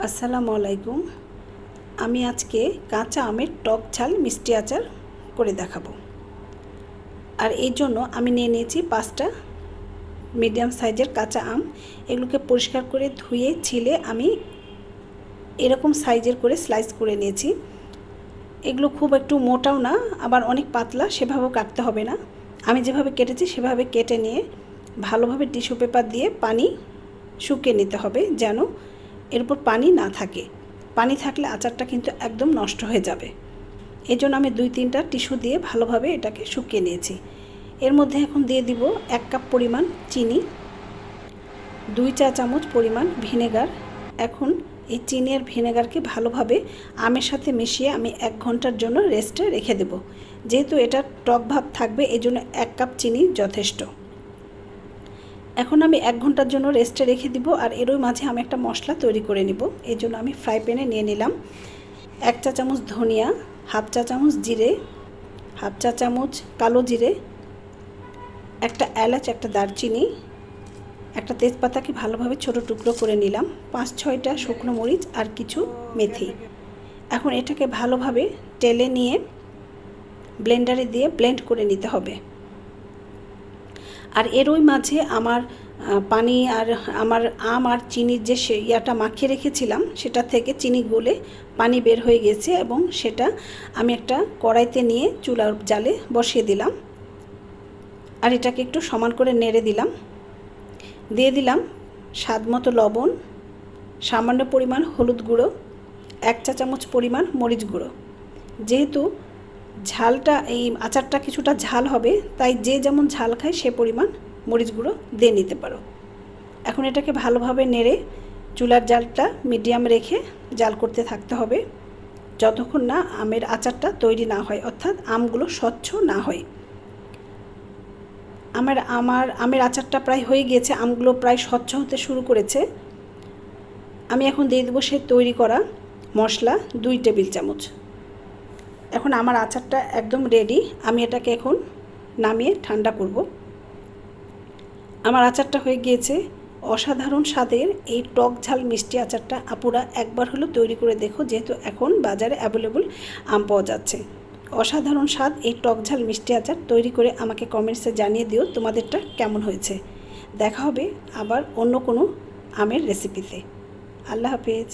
আসসালামু আলাইকুম। আমি আজকে কাঁচা আমের টক ঝাল মিষ্টি আচার করে দেখাবো। আর এই জন্য আমি নিয়ে নিয়েছি 5টা মিডিয়াম সাইজের কাঁচা আম। এগুলোকে পরিষ্কার করে ধুয়ে ছিলে আমি এরকম সাইজের করে স্লাইস করে নিয়েছি। এগুলো খুব একটু মোটাও না, আবার অনেক পাতলা, সেভাবেও কাটতে হবে না। আমি যেভাবে কেটেছি সেভাবে কেটে নিয়ে ভালোভাবে টিস্যু পেপার দিয়ে পানি শুকিয়ে নিতে হবে, যেন এর উপর পানি না থাকে। পানি থাকলে আচারটা কিন্তু একদম নষ্ট হয়ে যাবে। এই জন্য আমি 2-3টা টিস্যু দিয়ে ভালোভাবে এটাকে শুকিয়ে নিয়েছি। এর মধ্যে এখন দিয়ে দিব 1 কাপ পরিমাণ চিনি, 2 চা চামচ পরিমাণ ভিনেগার। এখন এই চিনি আর ভিনেগারকে ভালোভাবে আমের সাথে মিশিয়ে আমি 1 ঘন্টার জন্য রেস্টে রেখে দেব। যেহেতু এটা টক ভাব থাকবে, এই জন্য 1 কাপ চিনি যথেষ্ট। এখন আমি 1 ঘন্টার জন্য রেস্টে রেখে দিব। আর এরই মাঝে আমি একটা মশলা তৈরি করে নিব। এই জন্য আমি ফ্রাই প্যানে নিয়ে নিলাম 1 চা চামচ ধনিয়া, 1/2 চা চামচ জিরে, 1/2 চা চামচ কালো জিরে, একটা এলাচ, একটা দারচিনি, একটা তেজপাতাকে ভালোভাবে ছোট টুকরো করে নিলাম, 5-6টা শুকনো মরিচ আর কিছু মেথি। এখন এটাকে ভালোভাবে টেলে নিয়ে ব্লেন্ডারে দিয়ে ব্লেন্ড করে নিতে হবে। আর এরই মাঝে আমার পানি আর আমার আম আর চিনির যে ইয়াটা মাখিয়ে রেখেছিলাম, সেটা থেকে চিনি গলে পানি বের হয়ে গেছে এবং সেটা আমি একটা কড়াইতে নিয়ে চুলার জালে বসিয়ে দিলাম। আর এটাকে একটু সমান করে নেড়ে দিলাম। দিয়ে দিলাম স্বাদ মতো লবণ, সামান্য পরিমাণ হলুদ গুঁড়ো, 1 চা চামচ পরিমাণ মরিচ গুঁড়ো। যেহেতু ঝালটা এই আচারটা কিছুটা ঝাল হবে, তাই যে যেমন ঝাল খায় সে পরিমাণ মরিচ গুঁড়ো দিয়ে নিতে পারো। এখন এটাকে ভালোভাবে নেড়ে চুলার জালটা মিডিয়াম রেখে জাল করতে থাকতে হবে যতক্ষণ না আমের আচারটা তৈরি না হয়, অর্থাৎ আমগুলো স্বচ্ছ না হয়। আমার আমের আচারটা প্রায় হয়ে গিয়েছে, আমগুলো প্রায় স্বচ্ছ হতে শুরু করেছে। আমি এখন দিয়ে দেবো সেই তৈরি করা মশলা 2 টেবিল চামচ। এখন আমার আচারটা একদম রেডি। আমি এটাকে এখন নামিয়ে ঠান্ডা করব। আমার আচারটা হয়ে গিয়েছে। অসাধারণ স্বাদের এই টক ঝাল মিষ্টি আচারটা আপুরা একবার হলো তৈরি করে দেখো, যেহেতু এখন বাজারে অ্যাভেলেবল আম পাওয়া যাচ্ছে। অসাধারণ স্বাদ এই টক ঝাল মিষ্টি আচার। তৈরি করে আমাকে কমেন্টসে জানিয়ে দিও তোমাদেরটা কেমন হয়েছে। দেখা হবে আবার অন্য কোনো আমের রেসিপিতে। আল্লাহ হাফেজ।